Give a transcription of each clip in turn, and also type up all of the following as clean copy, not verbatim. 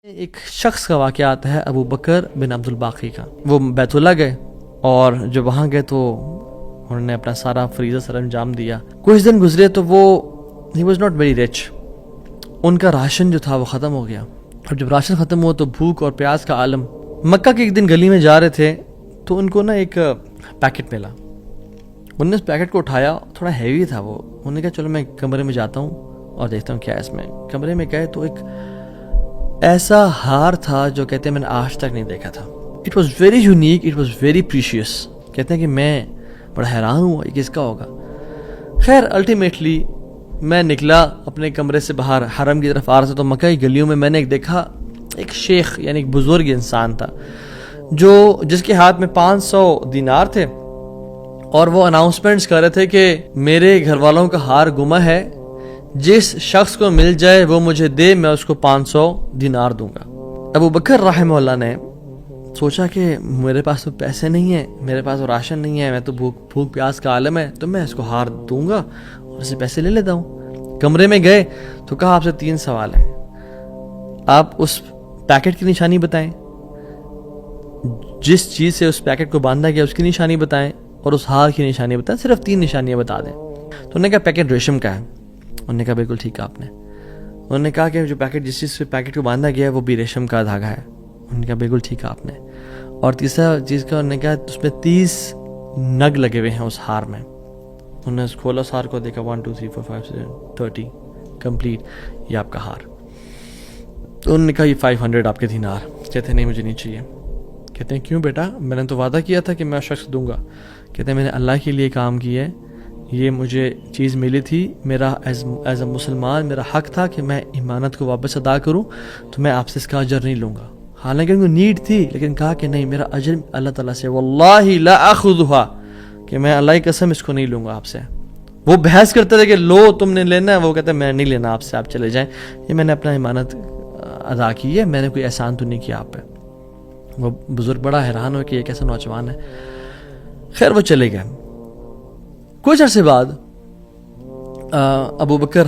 ایک شخص کا واقعہ آتا ہے ابو بکر بن عبد الباقی کا. وہ بیت اللہ گئے اور جب وہاں گئے تو انہوں نے اپنا سارا فریضہ سر انجام دیا. کچھ دن گزرے تو وہ he was not very rich. ان کا راشن جو تھا وہ ختم ہو گیا اور جب راشن ختم ہوا تو بھوک اور پیاس کا عالم. مکہ کے ایک دن گلی میں جا رہے تھے تو ان کو نا ایک پیکٹ ملا. انہوں نے اس پیکٹ کو اٹھایا, تھوڑا ہیوی تھا وہ. انہوں نے کہا چلو میں کمرے میں جاتا ہوں اور دیکھتا ہوں کیا ہے اس میں. کمرے میں گئے تو ایک ایسا ہار تھا جو کہتے ہیں میں نے آج تک نہیں دیکھا تھا. It was very unique, it was very precious. کہتے ہیں کہ میں بڑا حیران ہوا یہ کس کا ہوگا. خیر الٹیمیٹلی میں نکلا اپنے کمرے سے باہر حرم کی طرف آ رہا تھا تو مکہ کی گلیوں میں نے ایک دیکھا ایک شیخ یعنی ایک بزرگ انسان تھا جس کے ہاتھ میں 500 دینار تھے اور وہ اناؤنسمنٹس کر رہے تھے کہ میرے گھر والوں کا ہار گما ہے, جس شخص کو مل جائے وہ مجھے دے, میں اس کو 500 دینار دوں گا. ابو بکر رحمہ اللہ نے سوچا کہ میرے پاس تو پیسے نہیں ہیں, میرے پاس تو راشن نہیں ہے, میں تو بھوک پیاس کا عالم ہے, تو میں اس کو ہار دوں گا اور اسے پیسے لے لیتا ہوں. کمرے میں گئے تو کہا آپ سے 3 سوال ہیں, آپ اس پیکٹ کی نشانی بتائیں, جس چیز سے اس پیکٹ کو باندھا گیا اس کی نشانی بتائیں اور اس ہار کی نشانی بتائیں. صرف 3 نشانیاں بتا دیں. تو انہوں نے کہا پیکٹ ریشم کا ہے. انہوں نے کہا بالکل ٹھیک ہے آپ نے. انہوں نے کہا کہ جو پیکٹ جس چیز سے پیکٹ کو باندھا گیا ہے وہ بھی ریشم کا دھاگا ہے. انہوں نے کہا بالکل ٹھیک ہے آپ نے. اور تیسرا چیز کا انہوں نے کہا اس میں 30 نگ لگے ہوئے ہیں اس ہار میں. انہوں نے کھولا اس ہار کو, دیکھا 1 2 3 4 5 6 30 کمپلیٹ, یہ آپ کا ہار. تو انہوں نے کہا یہ 500 آپ کے دینار. کہتے ہیں نہیں مجھے نہیں چاہیے. کہتے ہیں کیوں بیٹا, میں نے تو وعدہ کیا تھا کہ میں اس شخص دوں گا. کہتے ہیں میں نے اللہ کے لیے کام کیا ہے, یہ مجھے چیز ملی تھی, میرا ایز اے مسلمان میرا حق تھا کہ میں امانت کو واپس ادا کروں, تو میں آپ سے اس کا اجر نہیں لوں گا. حالانکہ ان کو نیڈ تھی لیکن کہا کہ نہیں میرا اجر اللہ تعالیٰ سے, واللہ لا اخذھا, کہ میں اللہ کی قسم اس کو نہیں لوں گا آپ سے. وہ بحث کرتے تھے کہ لو تم نے لینا ہے, وہ کہتے ہیں میں نہیں لینا آپ سے, آپ چلے جائیں, یہ میں نے اپنا امانت ادا کی ہے, میں نے کوئی احسان تو نہیں کیا آپ پہ. وہ بزرگ بڑا حیران ہو کہ یہ کیسا نوجوان ہے. خیر وہ چلے گئے. کچھ عرصے بعد ابو بکر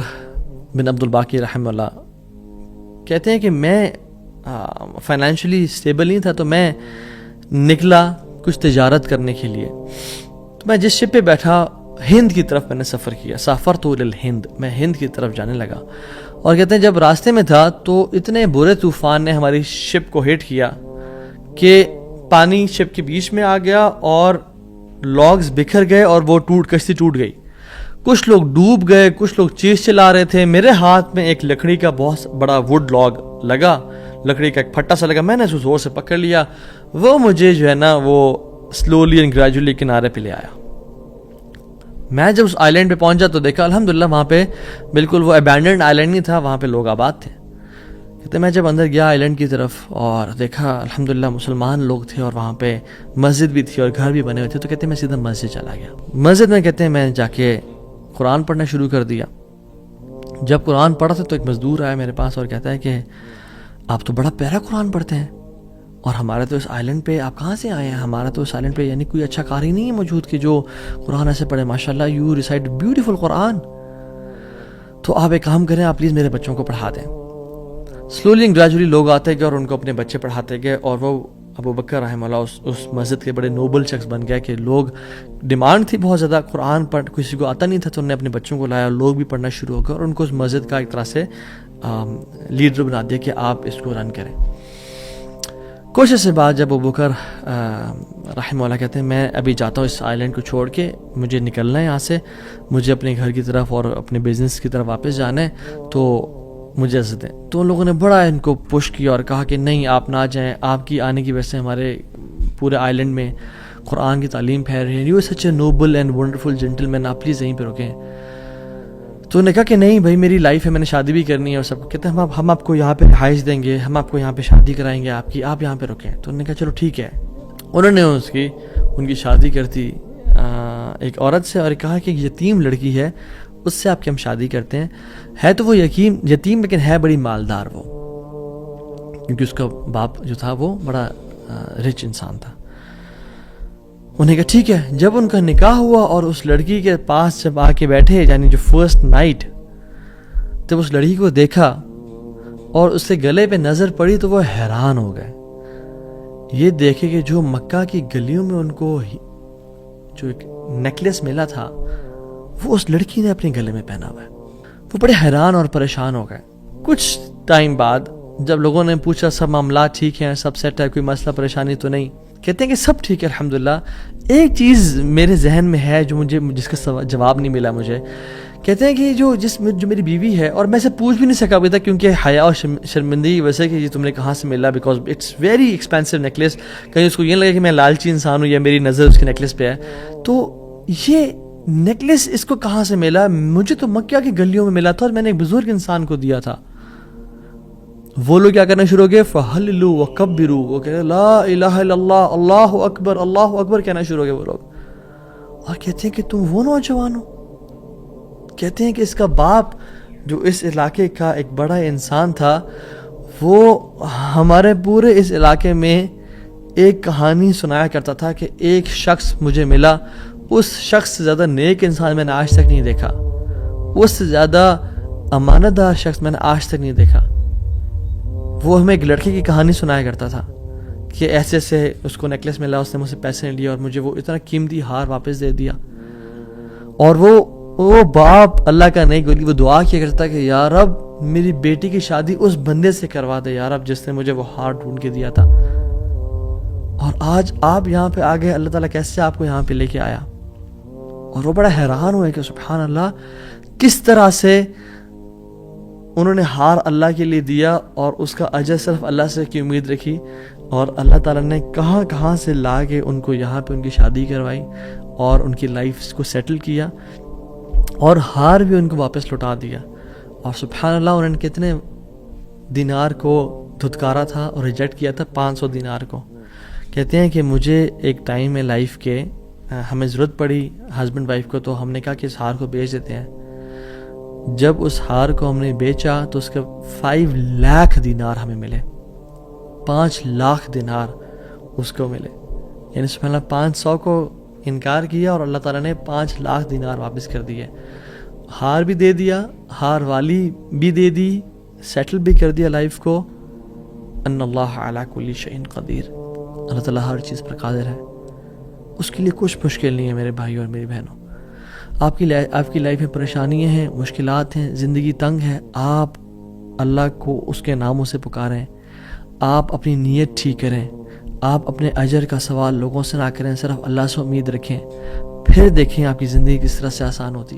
بن عبد الباقی رحمہ اللہ کہتے ہیں کہ میں فائنینشلی اسٹیبل نہیں تھا, تو میں نکلا کچھ تجارت کرنے کے لیے. تو میں جس شپ پہ بیٹھا ہند کی طرف میں نے سفر کیا. سافرت الی الہند, میں ہند کی طرف جانے لگا. اور کہتے ہیں جب راستے میں تھا تو اتنے برے طوفان نے ہماری شپ کو ہٹ کیا کہ پانی شپ کے بیچ میں آ گیا اور لاگز بکھر گئے اور وہ کشتی ٹوٹ گئی. کچھ لوگ ڈوب گئے, کچھ لوگ چیز چلا رہے تھے. میرے ہاتھ میں ایک لکڑی کا بہت بڑا ووڈ لاگ لگا, لکڑی کا ایک پھٹا سا لگا. میں نے اس کو زور سے پکڑ لیا. وہ مجھے جو ہے نا وہ سلولی اینڈ گریجولی کنارے پہ لے آیا. میں جب اس آئی لینڈ پہ پہنچا تو دیکھا الحمدللہ وہاں پہ بالکل وہ ابینڈنڈ آئی لینڈ نہیں تھا, وہاں پہ لوگ آباد تھے. کہتے میں جب اندر گیا آئی لینڈ کی طرف اور دیکھا الحمدللہ مسلمان لوگ تھے اور وہاں پہ مسجد بھی تھی اور گھر بھی بنے ہوئے تھے. تو کہتے ہیں میں سیدھا مسجد چلا گیا. مسجد میں کہتے ہیں میں جا کے قرآن پڑھنا شروع کر دیا. جب قرآن پڑھا تھا تو ایک مزدور آیا میرے پاس اور کہتا ہے کہ آپ تو بڑا پیارا قرآن پڑھتے ہیں, اور ہمارے تو اس آئی لینڈ پہ آپ کہاں سے آئے ہیں؟ ہمارا تو اس آئی لینڈ پہ یعنی کوئی اچھا قاری نہیں ہے موجود کہ جو قرآن ایسے پڑھے. ماشاءاللہ یو ریسائٹ بیوٹیفل قرآن. تو آپ ایک کام کریں, آپ پلیز میرے بچوں کو پڑھا دیں. سلولی اینڈ گریجولی لوگ آتے گئے اور ان کو اپنے بچے پڑھاتے گئے, اور وہ ابو بکر رحمہ اللہ اس مسجد کے بڑے نوبل شخص بن گیا کہ لوگ ڈیمانڈ تھی بہت زیادہ. قرآن پڑھ کسی کو آتا نہیں تھا تو انہوں نے اپنے بچوں کو لایا اور لوگ بھی پڑھنا شروع ہو گئے, اور ان کو اس مسجد کا ایک طرح سے لیڈر بنا دیا کہ آپ اس کو رن کریں. کچھ عرصے بعد جب ابو بکر رحمہ اللہ کہتے ہیں میں ابھی جاتا ہوں اس آئی لینڈ کو چھوڑ کے, مجھے نکلنا ہے یہاں سے, مجھے اپنے گھر کی طرف اور اپنے بزنس کی طرف واپس جانا ہے, تو مجھے اجازت دیں. تو ان لوگوں نے بڑا ان کو پش کیا اور کہا کہ نہیں آپ نہ جائیں, آپ کی آنے کی وجہ سے ہمارے پورے آئی لینڈ میں قرآن کی تعلیم پھیل رہی ہے, you such a noble and wonderful gentleman, آپ پلیز یہیں پہ رکیں. تو انہوں نے کہا کہ نہیں بھائی میری لائف ہے, میں نے شادی بھی کرنی ہے اور سب. کہتے ہیں ہم آپ کو یہاں پہ رہائش دیں گے, ہم آپ کو یہاں پہ شادی کرائیں گے آپ کی, آپ یہاں پہ رکیں. تو انہوں نے کہا چلو ٹھیک ہے. انہوں نے ان کی شادی کرتی ایک عورت سے, اور کہا کہ یتیم لڑکی ہے اس سے آپ کی ہم شادی کرتے ہیں. ہے تو وہ یتیم لیکن ہے بڑی مالدار وہ, کیونکہ اس کا باپ جو تھا وہ بڑا رچ انسان تھا. انہوں نے کہا ٹھیک ہے. جب ان کا نکاح ہوا اور اس لڑکی کے پاس جب آ کے بیٹھے, یعنی جو فرسٹ نائٹ, جب اس لڑکی کو دیکھا اور اس کے گلے پہ نظر پڑی تو وہ حیران ہو گئے یہ دیکھے کہ جو مکہ کی گلیوں میں ان کو جو ایک نیکلیس ملا تھا وہ اس لڑکی نے اپنے گلے میں پہنا ہوا ہے. وہ بڑے حیران اور پریشان ہو گئے. کچھ ٹائم بعد جب لوگوں نے پوچھا سب معاملات ٹھیک ہیں, سب سیٹ ہے, کوئی مسئلہ پریشانی تو نہیں, کہتے ہیں کہ سب ٹھیک ہے الحمدللہ. ایک چیز میرے ذہن میں ہے جس کا جواب نہیں ملا مجھے. کہتے ہیں کہ جو میری بیوی ہے, اور میں سے پوچھ بھی نہیں سکا ابھی تک کیونکہ حیا اور شرمندگی ویسے کہ یہ تم نے کہاں سے ملا, because it's very expensive necklace. کہیں اس کو یہ لگے کہ میں لالچی انسان ہوں یا میری نظر اس کے نیکلیس پہ ہے. تو یہ نیکلیس اس کو کہاں سے ملا؟ مجھے تو مکہ کی گلیوں میں ملا تھا اور میں نے ایک بزرگ انسان کو دیا تھا. وہ لوگ کیا کرنا شروع ہو گئے, فَحَلِّلُوا وَكَبِّرُوا, وہ کہتے ہیں لا الہ الا اللہ, اللہ اکبر, اللہ اکبر کہنا شروع ہو گئے وہ لوگ. اور کہتے ہیں کہ تم وہ نوجوان ہو. کہتے ہیں کہ اس کا باپ جو اس علاقے کا ایک بڑا انسان تھا, وہ ہمارے پورے اس علاقے میں ایک کہانی سنایا کرتا تھا کہ ایک شخص مجھے ملا, اس شخص سے زیادہ نیک انسان میں نے آج تک نہیں دیکھا, اس سے زیادہ امانت دار شخص میں نے آج تک نہیں دیکھا. وہ ہمیں ایک لڑکے کی کہانی سنایا کرتا تھا کہ ایسے ایسے اس کو نیکلیس ملا, اس نے مجھ سے پیسے نہیں لیے اور مجھے وہ اتنا قیمتی ہار واپس دے دیا. اور وہ باپ اللہ کا نہیں گولی, وہ دعا کیا کرتا کہ یا رب میری بیٹی کی شادی اس بندے سے کروا دے یا رب جس نے مجھے وہ ہار ڈھونڈ کے دیا تھا. اور آج آپ یہاں پہ آ گئے, اللہ تعالیٰ کیسے آپ کو یہاں پہ لے کے آیا. اور وہ بڑا حیران ہوئے کہ سبحان اللہ, کس طرح سے انہوں نے ہار اللہ کے لیے دیا اور اس کا اجر صرف اللہ سے کی امید رکھی, اور اللہ تعالیٰ نے کہاں کہاں سے لا کے ان کو یہاں پہ ان کی شادی کروائی اور ان کی لائف کو سیٹل کیا, اور ہار بھی ان کو واپس لوٹا دیا. اور سبحان اللہ انہوں نے کتنے دینار کو دھتکارا تھا اور ریجیکٹ کیا تھا, 500 دینار کو. کہتے ہیں کہ مجھے ایک ٹائم میں لائف کے ہمیں ضرورت پڑی ہسبینڈ وائف کو, تو ہم نے کہا کہ اس ہار کو بیچ دیتے ہیں. جب اس ہار کو ہم نے بیچا تو اس کے 5 لاکھ دینار ہمیں ملے, 5 لاکھ دینار اس کو ملے. یعنی سبحان اللہ 500 کو انکار کیا اور اللہ تعالیٰ نے 5 لاکھ دینار واپس کر دیے. ہار بھی دے دیا, ہار والی بھی دے دی, سیٹل بھی کر دیا لائف کو. ان اللہ علی کل شیء قدیر, اللہ تعالیٰ ہر چیز پر قادر ہے, اس کے لیے کچھ مشکل نہیں ہے میرے بھائیوں اور میری بہنوں. آپ کی لائف میں پریشانیاں ہیں, مشکلات ہیں, زندگی تنگ ہے, آپ اللہ کو اس کے ناموں سے پکاریں, آپ اپنی نیت ٹھیک کریں, آپ اپنے اجر کا سوال لوگوں سے نہ کریں, صرف اللہ سے امید رکھیں, پھر دیکھیں آپ کی زندگی کس طرح سے آسان ہوتی ہے.